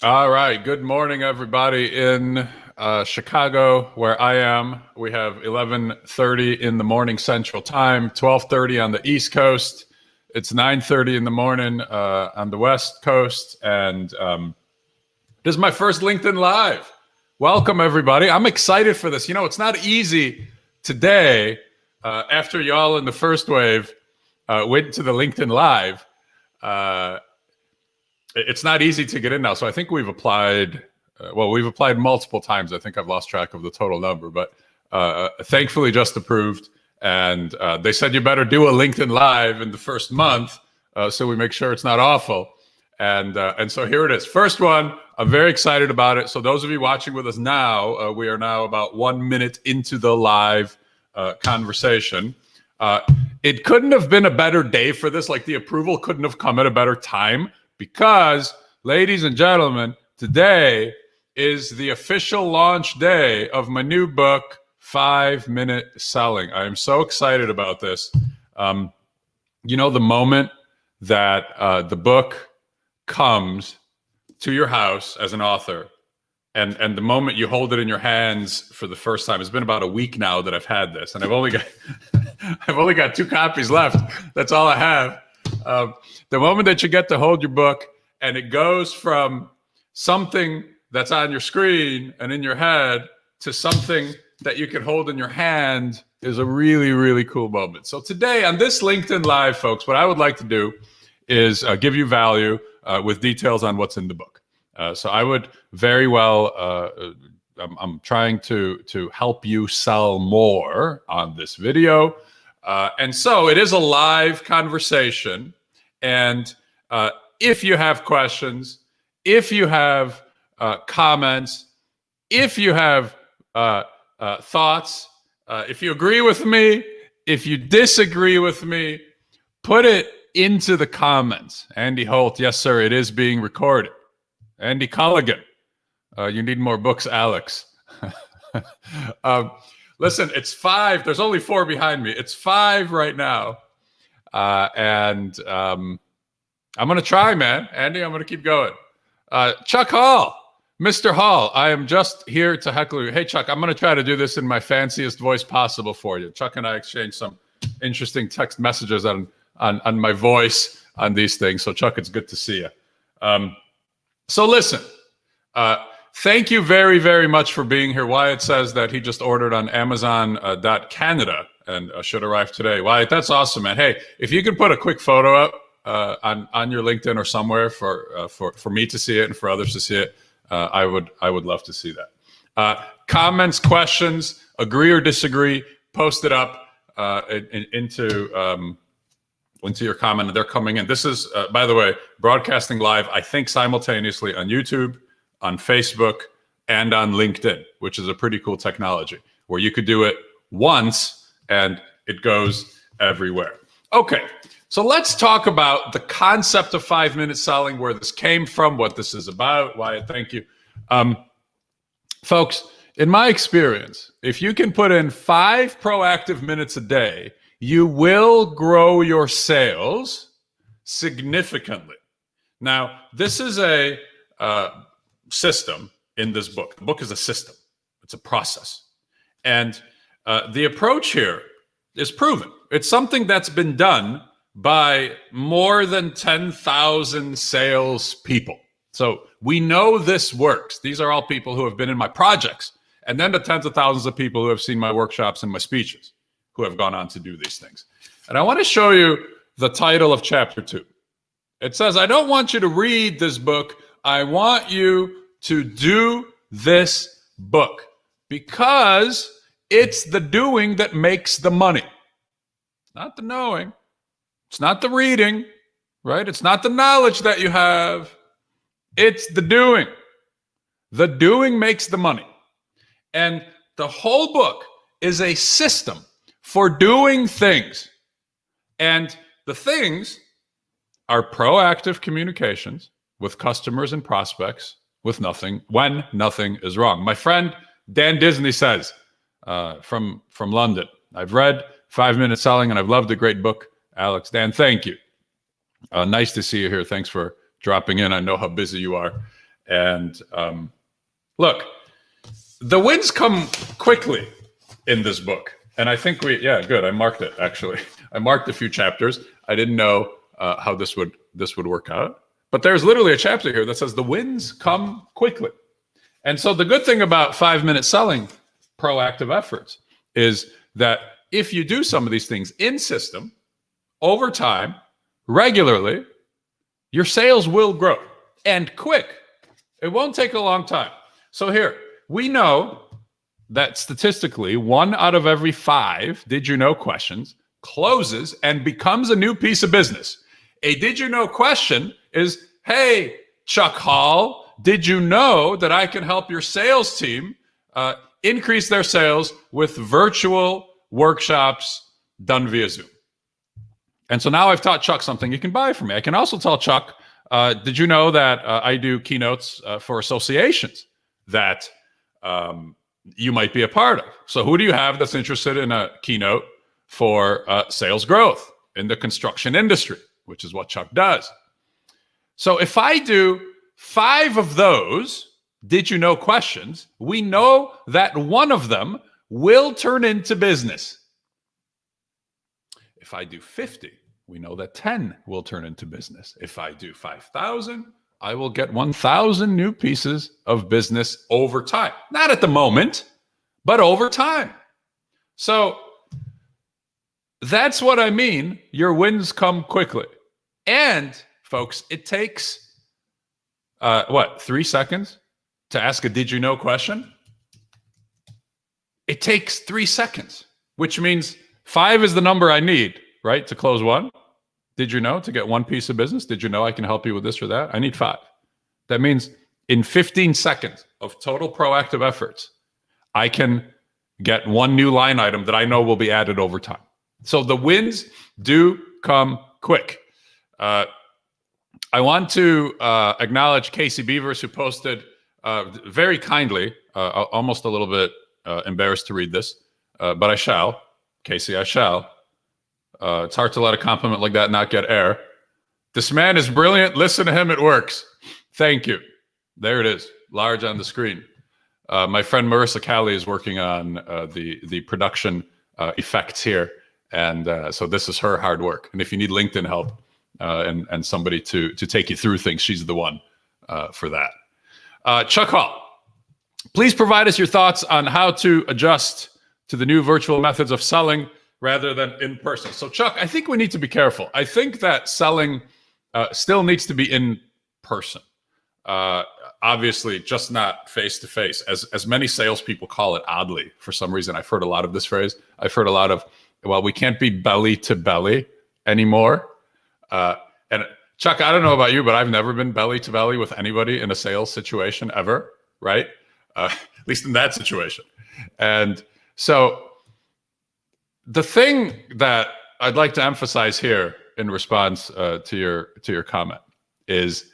All right. Good morning, everybody in Chicago, where I am. We have 11:30 in the morning Central Time, 12:30 on the East Coast. It's 9:30 in the morning on the West Coast, and this is my first LinkedIn Live. Welcome, everybody. I'm excited for this. You know, it's not easy today after y'all in the first wave went to the LinkedIn Live. It's not easy to get in now. So I think we've applied, we've applied multiple times. I think I've lost track of the total number, but thankfully just approved. And they said you better do a LinkedIn Live in the first month so we make sure it's not awful. And so here it is. First one, I'm very excited about it. So those of you watching with us now, we are now about 1 minute into the live conversation. It couldn't have been a better day for this. Like the approval couldn't have come at a better time. Because, ladies and gentlemen, today is the official launch day of my new book, 5-Minute Selling. I am so excited about this. You know, the moment that the book comes to your house as an author, and the moment you hold it in your hands for the first time, it's been about a week now that I've had this, and I've only got 2 copies left. That's all I have. The moment that you get to hold your book and it goes from something that's on your screen and in your head to something that you can hold in your hand is a really, really cool moment. So today on this LinkedIn Live, folks, what I would like to do is give you value with details on what's in the book. So I would very well, I'm trying to help you sell more on this video. And so it is a live conversation. And if you have questions, if you have comments, if you have thoughts, if you agree with me, if you disagree with me, put it into the comments. Andy Holt, yes, sir, it is being recorded. Andy Culligan, you need more books, Alex. Listen, it's 5. There's only 4 behind me. It's 5 right now. And I'm going to try, man. Andy, I'm going to keep going. Chuck Hall, Mr. Hall, I am just here to heckle you. Hey, Chuck, I'm going to try to do this in my fanciest voice possible for you. Chuck and I exchanged some interesting text messages on my voice on these things. So, Chuck, it's good to see you. So listen, thank you very, very much for being here. Wyatt says that he just ordered on Amazon.Canada and should arrive today. Wyatt, that's awesome, man. Hey, if you could put a quick photo up on your LinkedIn or somewhere for me to see it and for others to see it, I would love to see that. Comments, questions, agree or disagree, post it up into your comment, and they're coming in. This is, by the way, broadcasting live, I think simultaneously on YouTube, on Facebook, and on LinkedIn, which is a pretty cool technology where you could do it once and it goes everywhere. Okay, so let's talk about the concept of 5-minute selling, where this came from, what this is about. Wyatt, thank you. Folks, in my experience, if you can put in 5 proactive minutes a day, you will grow your sales significantly. Now, this is a system in this book. The book is a system. It's a process. And the approach here is proven. It's something that's been done by more than 10,000 sales people. So we know this works. These are all people who have been in my projects, and then the tens of thousands of people who have seen my workshops and my speeches, who have gone on to do these things. And I want to show you the title of chapter 2. It says, I don't want you to read this book. I want you to do this book, because it's the doing that makes the money. Not the knowing. It's not the reading, right? It's not the knowledge that you have. It's the doing. The doing makes the money. And the whole book is a system for doing things. And the things are proactive communications with customers and prospects when nothing is wrong. My friend Dan Disney says from London, I've read 5-Minute Selling and I've loved the great book. Alex, Dan, thank you. Nice to see you here. Thanks for dropping in. I know how busy you are. And look, the wins come quickly in this book. And I think good. I marked it, actually. I marked a few chapters. I didn't know how this would work out. But there's literally a chapter here that says the wins come quickly. And so the good thing about 5-minute selling proactive efforts is that if you do some of these things in system, over time, regularly, your sales will grow, and quick. It won't take a long time. So here, we know that statistically, 1 out of every 5 did you know questions closes and becomes a new piece of business. A did you know question is, hey, Chuck Hall, did you know that I can help your sales team increase their sales with virtual workshops done via Zoom? And so now I've taught Chuck something he can buy from me. I can also tell Chuck, did you know that I do keynotes for associations that you might be a part of? So who do you have that's interested in a keynote for sales growth in the construction industry, which is what Chuck does? So if I do 5 of those did you know questions, we know that 1 of them will turn into business. If I do 50, we know that 10 will turn into business. If I do 5,000, I will get 1,000 new pieces of business over time. Not at the moment, but over time. So that's what I mean. Your wins come quickly. And folks, it takes, 3 seconds to ask a did you know question? It takes 3 seconds, which means 5 is the number I need, right, to close 1. Did you know to get 1 piece of business? Did you know I can help you with this or that? I need 5. That means in 15 seconds of total proactive efforts, I can get 1 new line item that I know will be added over time. So the wins do come quick. I want to acknowledge Casey Beavers, who posted very kindly, almost a little bit embarrassed to read this, but I shall. Casey, I shall. It's hard to let a compliment like that not get air. This man is brilliant. Listen to him. It works. Thank you. There it is, large on the screen. My friend Marissa Callie is working on the production effects here. And so this is her hard work. And if you need LinkedIn help and somebody to take you through things, she's the one for that. Chuck Hall, please provide us your thoughts on how to adjust to the new virtual methods of selling rather than in person. So Chuck, I think we need to be careful. I think that selling still needs to be in person. Obviously, just not face-to-face. As many salespeople call it oddly, for some reason, I've heard a lot of this phrase. I've heard a lot of, well, we can't be belly to belly anymore. And Chuck, I don't know about you, but I've never been belly to belly with anybody in a sales situation ever, right? At least in that situation. And so the thing that I'd like to emphasize here in response to your comment is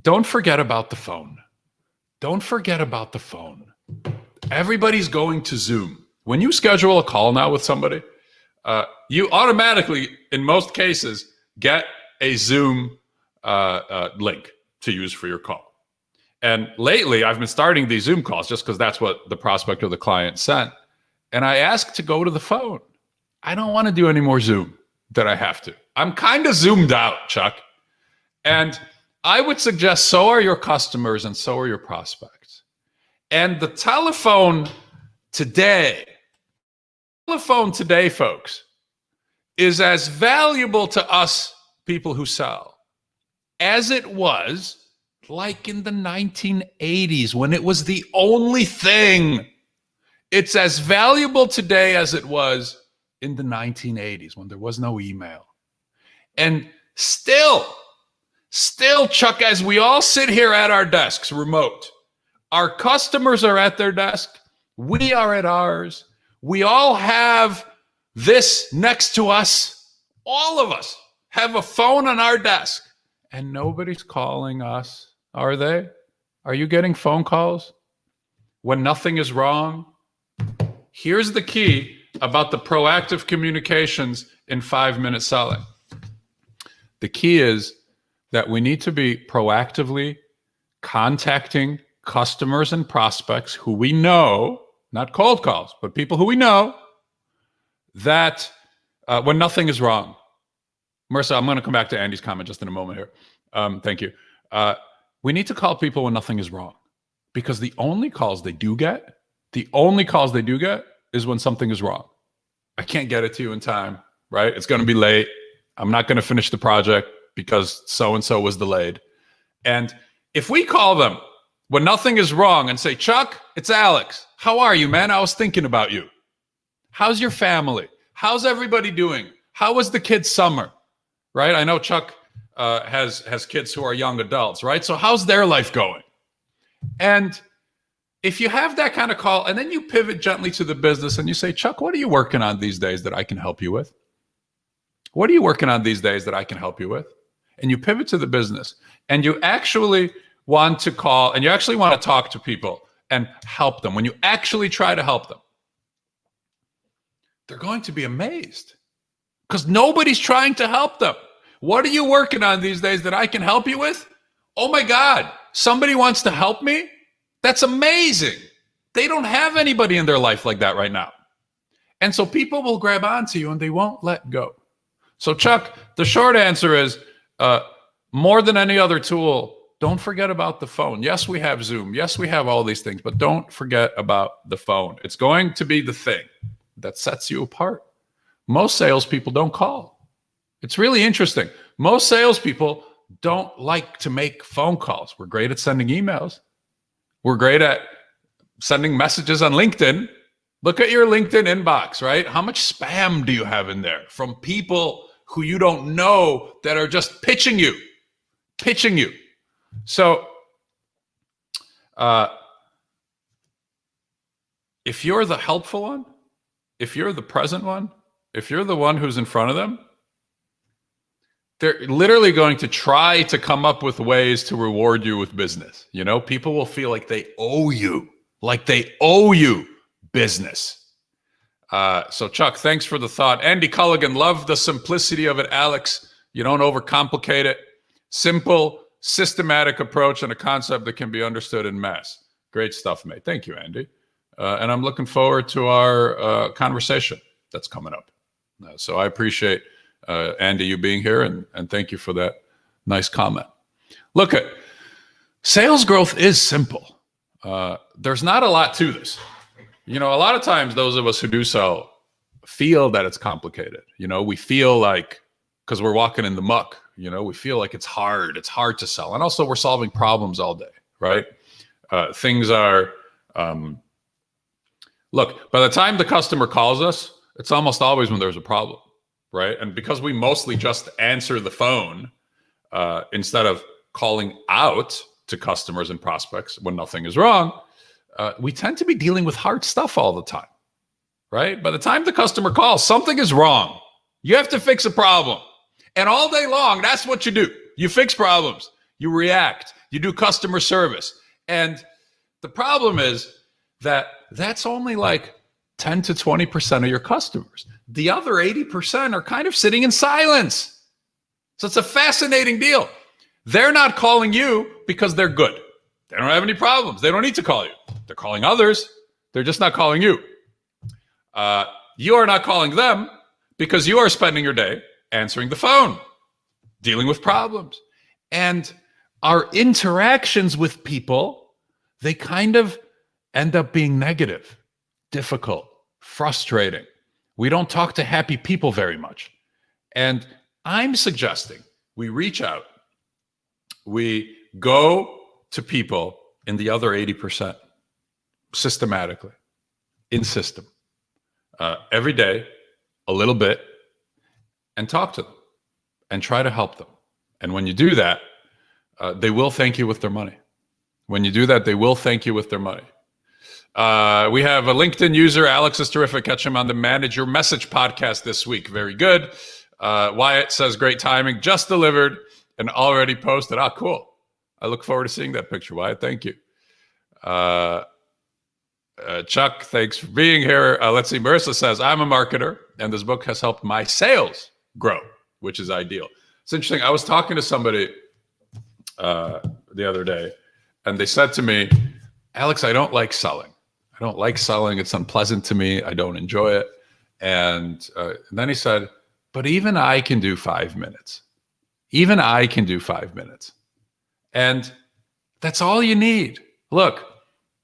don't forget about the phone. Don't forget about the phone. Everybody's going to Zoom. When you schedule a call now with somebody, you automatically, in most cases, get a Zoom link to use for your call. And lately, I've been starting these Zoom calls just because that's what the prospect or the client sent. And I ask to go to the phone. I don't want to do any more Zoom than I have to. I'm kind of zoomed out, Chuck. And I would suggest so are your customers and so are your prospects. And the telephone today, folks, is as valuable to us people who sell as it was like in the 1980s when it was the only thing. It's as valuable today as it was in the 1980s when there was no email. And still, Chuck, as we all sit here at our desks remote, our customers are at their desk, we are at ours, we all have this next to us, all of us have a phone on our desk, and nobody's calling us, are they? Are you getting phone calls when nothing is wrong? Here's the key about the proactive communications in 5-minute selling. The key is that we need to be proactively contacting customers and prospects who we know, not cold calls, but people who we know, that when nothing is wrong. Marissa, I'm going to come back to Andy's comment just in a moment here. Thank you. We need to call people when nothing is wrong, because the only calls they do get is when something is wrong. I can't get it to you in time, right? It's going to be late. I'm not going to finish the project because so-and-so was delayed. And if we call them when nothing is wrong and say, Chuck, it's Alex. How are you, man? I was thinking about you. How's your family? How's everybody doing? How was the kids' summer? Right? I know Chuck has kids who are young adults, right? So how's their life going? And if you have that kind of call and then you pivot gently to the business and you say, Chuck, what are you working on these days that I can help you with? What are you working on these days that I can help you with? And you pivot to the business and you actually want to call and you actually want to talk to people and help them. When you actually try to help them, they're going to be amazed because nobody's trying to help them. What are you working on these days that I can help you with? Oh my God, somebody wants to help me? That's amazing. They don't have anybody in their life like that right now. And so people will grab onto you and they won't let go. So Chuck, the short answer is more than any other tool, don't forget about the phone. Yes, we have Zoom. Yes, we have all these things, but don't forget about the phone. It's going to be the thing that sets you apart. Most salespeople don't call. It's really interesting. Most salespeople don't like to make phone calls. We're great at sending emails. We're great at sending messages on LinkedIn. Look at your LinkedIn inbox, right? How much spam do you have in there from people who you don't know that are just pitching you? So if you're the helpful one, if you're the present one, if you're the one who's in front of them, they're literally going to try to come up with ways to reward you with business. You know, people will feel like they owe you business. So Chuck, thanks for the thought. Andy Culligan, love the simplicity of it, Alex. You don't overcomplicate it. Simple, systematic approach and a concept that can be understood in mass. Great stuff, mate. Thank you, Andy. And I'm looking forward to our conversation that's coming up. So I appreciate Andy, you being here, and thank you for that nice comment. Look, at sales growth is simple. There's not a lot to this. You know, a lot of times those of us who do so feel that it's complicated. You know, we feel like, because we're walking in the muck, you know, we feel like it's hard to sell. And also we're solving problems all day, right? Things are, look, by the time the customer calls us, it's almost always when there's a problem, right? And because we mostly just answer the phone instead of calling out to customers and prospects when nothing is wrong, we tend to be dealing with hard stuff all the time, right? By the time the customer calls, something is wrong. You have to fix a problem. And all day long, that's what you do. You fix problems. You react. You do customer service. And the problem is that that's only like 10 to 20% of your customers. The other 80% are kind of sitting in silence. So it's a fascinating deal. They're not calling you because they're good. They don't have any problems. They don't need to call you. They're calling others. They're just not calling you. You are not calling them because you are spending your day answering the phone, dealing with problems. And our interactions with people, they kind of end up being negative, difficult, frustrating. We don't talk to happy people very much. And I'm suggesting we reach out, we go to people in the other 80% systematically, in system, every day, a little bit, and talk to them and try to help them. And when you do that, they will thank you with their money. When you do that, they will thank you with their money. We have a LinkedIn user. Alex is terrific. Catch him on the Manage Your Message podcast this week. Very good. Wyatt says, great timing. Just delivered and already posted. Ah, cool. I look forward to seeing that picture, Wyatt. Thank you. Chuck, thanks for being here. Let's see. Marissa says, I'm a marketer, and this book has helped my sales grow, which is ideal. It's interesting. I was talking to somebody the other day, and they said to me, Alex, I don't like selling. I don't like selling. It's unpleasant to me. I don't enjoy it. And then he said, but even I can do 5 minutes. Even I can do 5 minutes. And that's all you need. Look,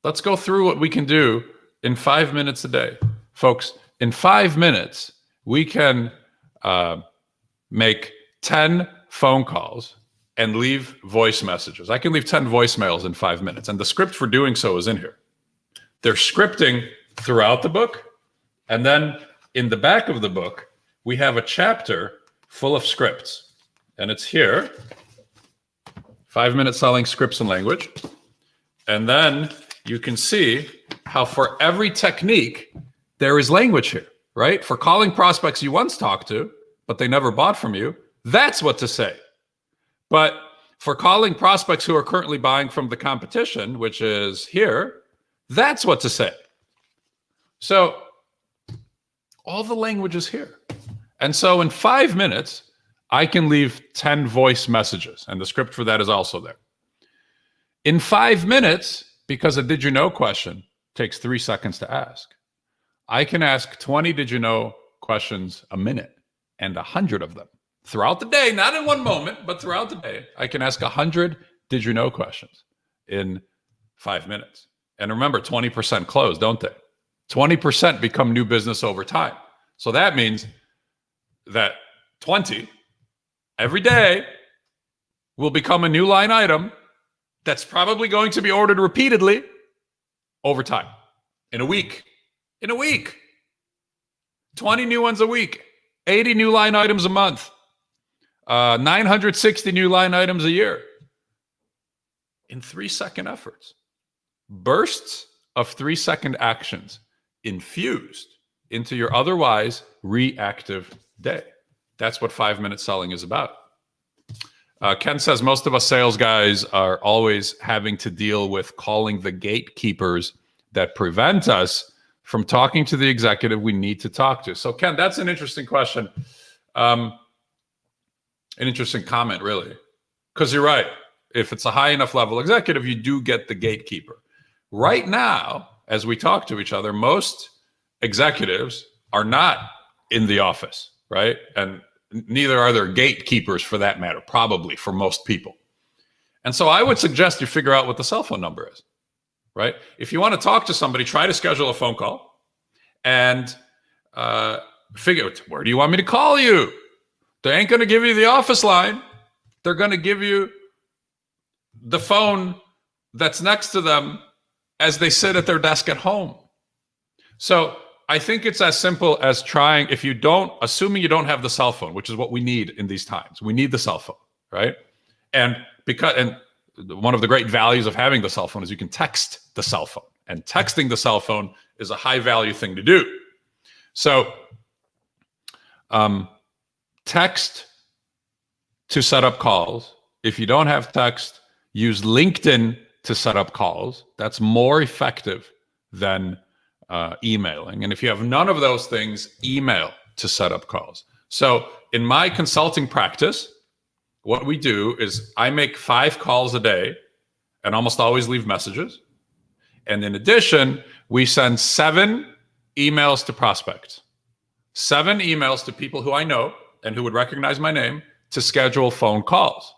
let's go through what we can do in 5 minutes a day. Folks, in 5 minutes, we can make 10 phone calls and leave voice messages. I can leave 10 voicemails in 5 minutes. And the script for doing so is in here. They're scripting throughout the book. And then in the back of the book, we have a chapter full of scripts. And it's here, 5 minute selling scripts and language. And then you can see how for every technique, there is language here, right? For calling prospects you once talked to, but they never bought from you, that's what to say. But for calling prospects who are currently buying from the competition, which is here, that's what to say. So all the language is here. And so in 5 minutes, I can leave 10 voice messages, and the script for that is also there. In 5 minutes, because a did you know question takes 3 seconds to ask, I can ask 20 did you know questions a minute and 100 of them throughout the day, not in one moment, but throughout the day. I can ask 100 did you know questions in 5 minutes. And remember, 20% close, don't they? 20% become new business over time. So that means that 20 every day will become a new line item that's probably going to be ordered repeatedly over time. In a week. 20 new ones a week. 80 new line items a month. 960 new line items a year. In 3-second efforts. Bursts of 3-second actions infused into your otherwise reactive day. That's what 5 minute selling is about. Ken says most of us sales guys are always having to deal with calling the gatekeepers that prevent us from talking to the executive we need to talk to. So Ken, that's an interesting question. An interesting comment, really. Because you're right. If it's a high enough level executive, you do get the gatekeeper. Right now, as we talk to each other, most executives are not in the office, right? And neither are there gatekeepers for that matter, probably for most people. And so I would suggest you figure out what the cell phone number is, right? If you want to talk to somebody, try to schedule a phone call and figure out, where do you want me to call you? They ain't going to give you the office line. They're going to give you the phone that's next to them as they sit at their desk at home. So I think it's as simple as trying, assuming you don't have the cell phone, which is what we need in these times. We need the cell phone, right? And one of the great values of having the cell phone is you can text the cell phone. And texting the cell phone is a high value thing to do. So text to set up calls. If you don't have text, use LinkedIn to set up calls. That's more effective than emailing. And if you have none of those things, email to set up calls. So in my consulting practice, what we do is I make 5 calls a day and almost always leave messages. And in addition, we send 7 emails to prospects, 7 emails to people who I know and who would recognize my name to schedule phone calls.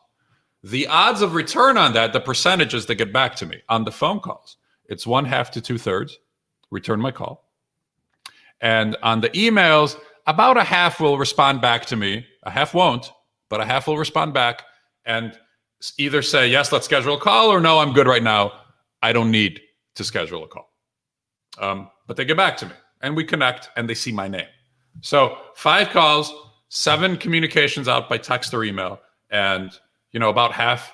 The odds of return on that, the percentages that get back to me on the phone calls, it's 1/2 to 2/3 return my call. And on the emails, about 1/2 will respond back to me. 1/2 won't, but 1/2 will respond back and either say, yes, let's schedule a call, or no, I'm good right now. I don't need to schedule a call. But they get back to me and we connect and they see my name. So 5 calls, 7 communications out by text or email, and about 1/2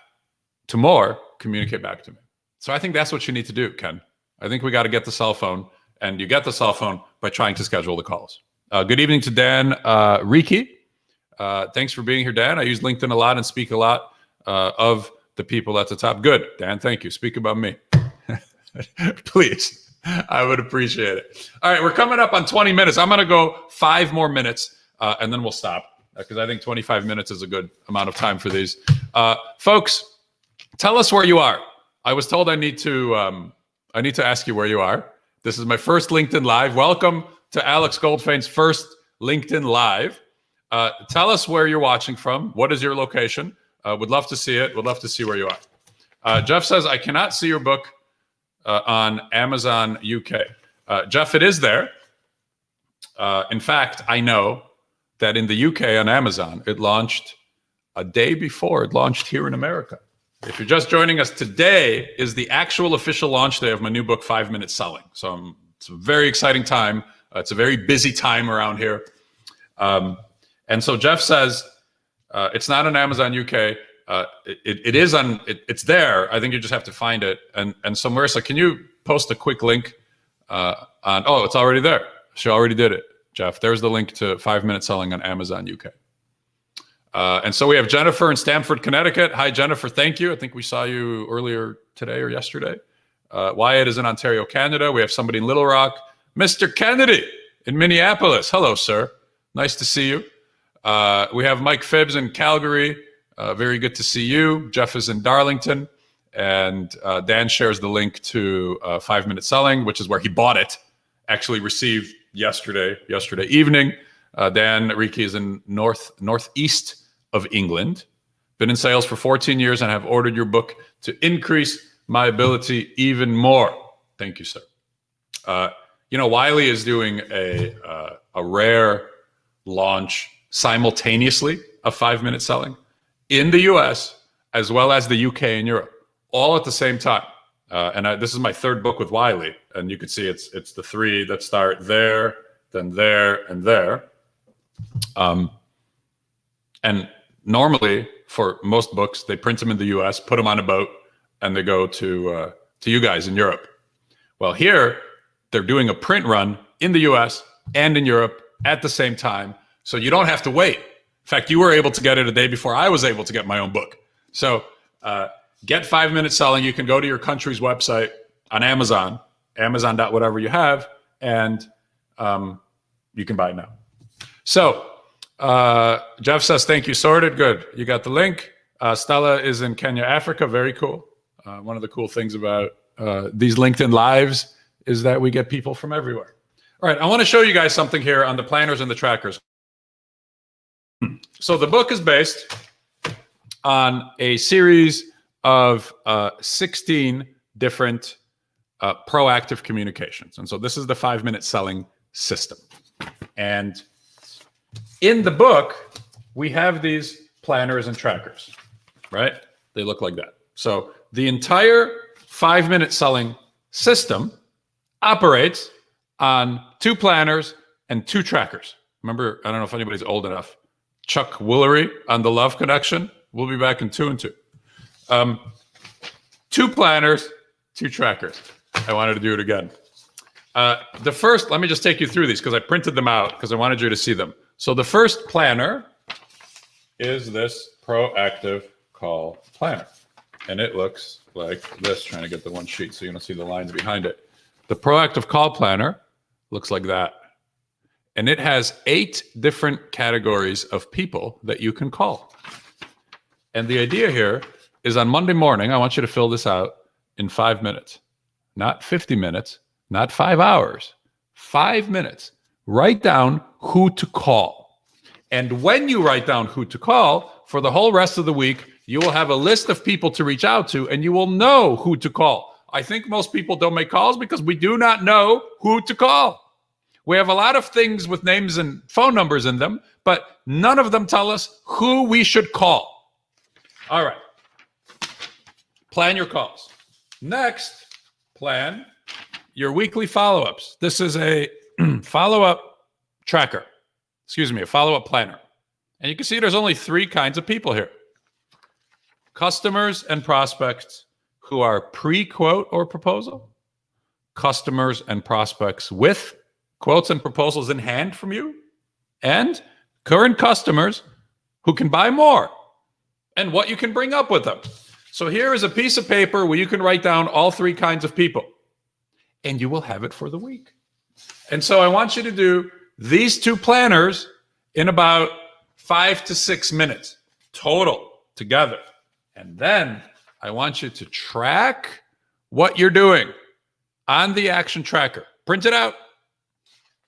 to more communicate back to me. So I think that's what you need to do, Ken. I think we got to get the cell phone, and you get the cell phone by trying to schedule the calls. Good evening to Dan Riki. Thanks for being here, Dan. I use LinkedIn a lot and speak a lot of the people at the top. Good, Dan, thank you. Speak about me. Please, I would appreciate it. All right, we're coming up on 20 minutes. I'm going to go 5 more minutes, and then we'll stop, because I think 25 minutes is a good amount of time for these. Folks, tell us where you are. I was told I need to ask you where you are. This is my first LinkedIn Live. Welcome to Alex Goldfain's first LinkedIn Live. Tell us where you're watching from. What is your location? Would love to see it. Would love to see where you are. Jeff says, I cannot see your book on Amazon UK. Jeff, it is there. In fact, I know that in the UK on Amazon, it launched a day before it launched here in America. If you're just joining us, today is the actual official launch day of my new book, 5 Minute Selling. So it's a very exciting time. It's a very busy time around here. And so Jeff says, it's not on Amazon UK. It is on, it's there. I think you just have to find it. And so Marissa, can you post a quick link oh, it's already there. She already did it, Jeff. There's the link to 5 Minute Selling on Amazon UK. And so we have Jennifer in Stamford, Connecticut. Hi, Jennifer. Thank you. I think we saw you earlier today or yesterday. Wyatt is in Ontario, Canada. We have somebody in Little Rock. Mr. Kennedy in Minneapolis. Hello, sir. Nice to see you. We have Mike Phibbs in Calgary. Very good to see you. Jeff is in Darlington. And Dan shares the link to 5 Minute Selling, which is where he bought it. Actually received yesterday evening. Dan Riki is in northeast of England. Been in sales for 14 years and have ordered your book to increase my ability even more. Thank you, sir. Wiley is doing a rare launch simultaneously of 5 Minute Selling in the US as well as the UK and Europe, all at the same time. This is my third book with Wiley, and you can see it's the three that start there, then there, and there. And normally for most books, they print them in the US, put them on a boat, and they go to you guys in Europe. Well, here they're doing a print run in the US and in Europe at the same time. So you don't have to wait. In fact, you were able to get it a day before I was able to get my own book. So get 5 Minute Selling. You can go to your country's website on Amazon, amazon.whatever you have, and you can buy it now. So Jeff says, thank you, sorted. Good. You got the link. Stella is in Kenya, Africa. Very cool. One of the cool things about these LinkedIn Lives is that we get people from everywhere. All right. I want to show you guys something here on the planners and the trackers. So the book is based on a series of 16 different proactive communications. And so this is the 5 Minute Selling system. And in the book, we have these planners and trackers, right? They look like that. So the entire 5 Minute Selling system operates on 2 planners and 2 trackers. Remember, I don't know if anybody's old enough, Chuck Woolery on The Love Connection. We'll be back in 2 and 2. 2 planners, 2 trackers. I wanted to do it again. The first, let me just take you through these because I printed them out because I wanted you to see them. So the first planner is this proactive call planner. And it looks like this, trying to get the one sheet so you don't see the lines behind it. The proactive call planner looks like that. And it has 8 different categories of people that you can call. And the idea here is on Monday morning, I want you to fill this out in 5 minutes, not 50 minutes, not 5 hours, 5 minutes. Write down who to call. And when you write down who to call, for the whole rest of the week, you will have a list of people to reach out to, and you will know who to call. I think most people don't make calls because we do not know who to call. We have a lot of things with names and phone numbers in them, but none of them tell us who we should call. All right. Plan your calls. Next, plan your weekly follow-ups. This is a follow-up tracker. Excuse me, a follow-up planner. And you can see there's only 3 kinds of people here. Customers and prospects who are pre-quote or proposal. Customers and prospects with quotes and proposals in hand from you. And current customers who can buy more and what you can bring up with them. So here is a piece of paper where you can write down all 3 kinds of people, and you will have it for the week. And so I want you to do these 2 planners in about 5 to 6 minutes total together. And then I want you to track what you're doing on the action tracker. Print it out.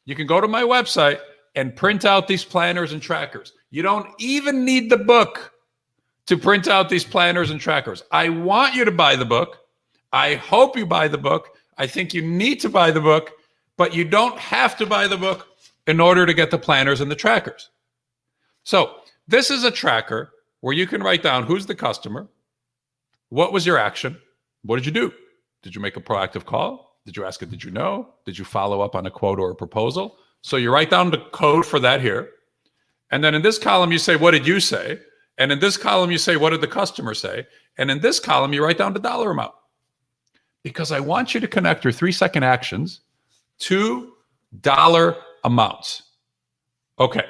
You can go to my website and print out these planners and trackers. You don't even need the book to print out these planners and trackers. I want you to buy the book. I hope you buy the book. I think you need to buy the book, but you don't have to buy the book in order to get the planners and the trackers. So this is a tracker where you can write down who's the customer, what was your action, what did you do? Did you make a proactive call? Did you ask it, did you know? Did you follow up on a quote or a proposal? So you write down the code for that here. And then in this column, you say, what did you say? And in this column, you say, what did the customer say? And in this column, you write down the dollar amount. Because I want you to connect your 3-second actions to dollar amounts. Okay.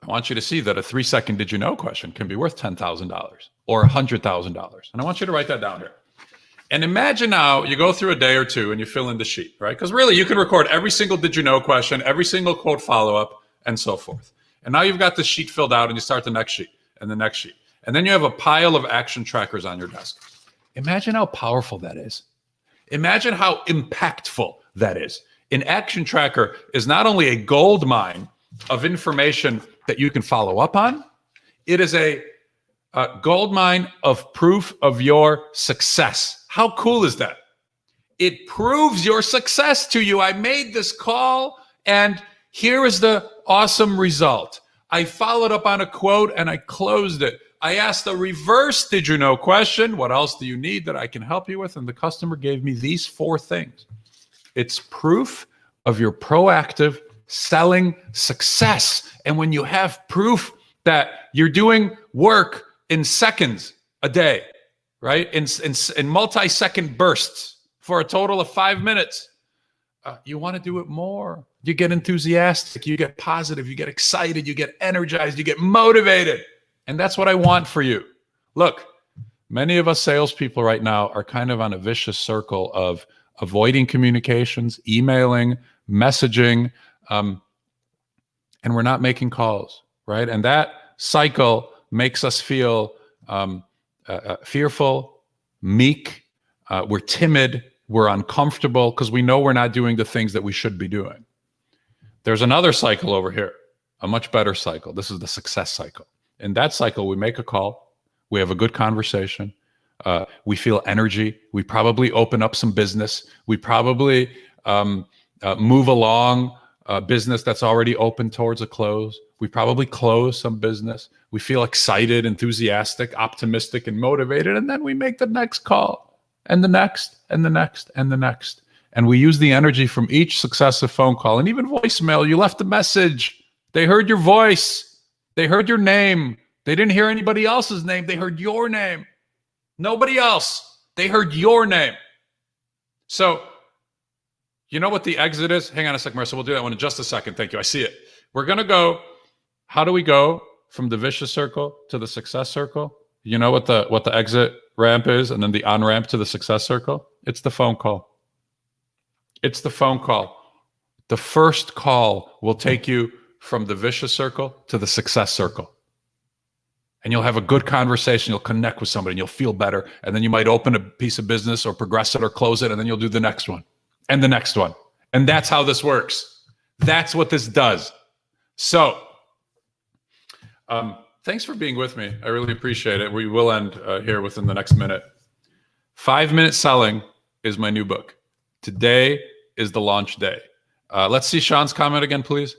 I want you to see that a 3-second did you know question can be worth $10,000 or $100,000. And I want you to write that down here. And imagine now you go through a day or two and you fill in the sheet, right? Because really you can record every single did you know question, every single quote follow-up, and so forth. And now you've got the sheet filled out and you start the next sheet and the next sheet. And then you have a pile of action trackers on your desk. Imagine how powerful that is. Imagine how impactful that is. An action tracker is not only a gold mine of information that you can follow up on, it is a gold mine of proof of your success. How cool is that? It proves your success to you. I made this call and here is the awesome result. I followed up on a quote and I closed it. I asked a reverse did you know question. What else do you need that I can help you with? And the customer gave me these 4 things. It's proof of your proactive selling success. And when you have proof that you're doing work in seconds a day, right? In multi-second bursts for a total of 5 minutes, you want to do it more. You get enthusiastic, you get positive, you get excited, you get energized, you get motivated. And that's what I want for you. Look, many of us salespeople right now are kind of on a vicious circle of avoiding communications, emailing, messaging, and we're not making calls, right? And that cycle makes us feel fearful, meek, we're timid, we're uncomfortable because we know we're not doing the things that we should be doing. There's another cycle over here, a much better cycle. This is the success cycle. In that cycle, we make a call, we have a good conversation, we feel energy, we probably open up some business, we probably move along a business that's already open towards a close, we probably close some business, we feel excited, enthusiastic, optimistic, and motivated, and then we make the next call, and the next, and the next, and the next. And we use the energy from each successive phone call, and even voicemail. You left a message, they heard your voice, they heard your name. They didn't hear anybody else's name. They heard your name. Nobody else. They heard your name. So, you know what the exit is? Hang on a second, Marissa. We'll do that one in just a second. Thank you. I see it. We're going to go. How do we go from the vicious circle to the success circle? You know what the exit ramp is, and then the on-ramp to the success circle? It's the phone call. It's the phone call. The first call will take you from the vicious circle to the success circle. And you'll have a good conversation. You'll connect with somebody and you'll feel better. And then you might open a piece of business or progress it or close it. And then you'll do the next one and the next one. And that's how this works. That's what this does. So thanks for being with me. I really appreciate it. We will end here within the next minute. 5-Minute Selling is my new book. Today is the launch day. Let's see Sean's comment again, please.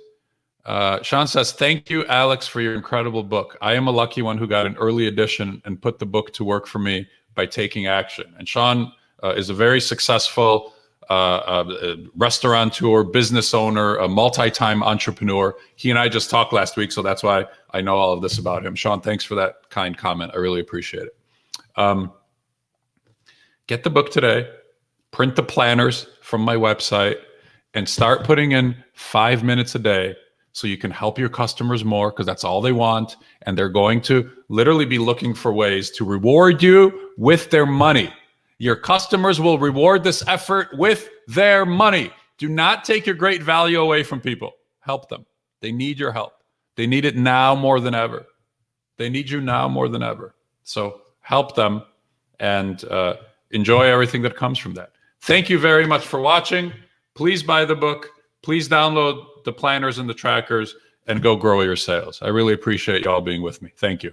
Sean says, thank you, Alex, for your incredible book. I am a lucky one who got an early edition and put the book to work for me by taking action. And Sean is a very successful restaurateur, business owner, a multi-time entrepreneur. He and I just talked last week, so that's why I know all of this about him. Sean, thanks for that kind comment. I really appreciate it. Get the book today, print the planners from my website, and start putting in 5 minutes a day so you can help your customers more, because that's all they want. And they're going to literally be looking for ways to reward you with their money. Your customers will reward this effort with their money. Do not take your great value away from people. Help them. They need your help. They need it now more than ever. They need you now more than ever. So help them, and enjoy everything that comes from that. Thank you very much for watching. Please buy the book. Please download the planners and the trackers and go grow your sales. I really appreciate y'all being with me. Thank you.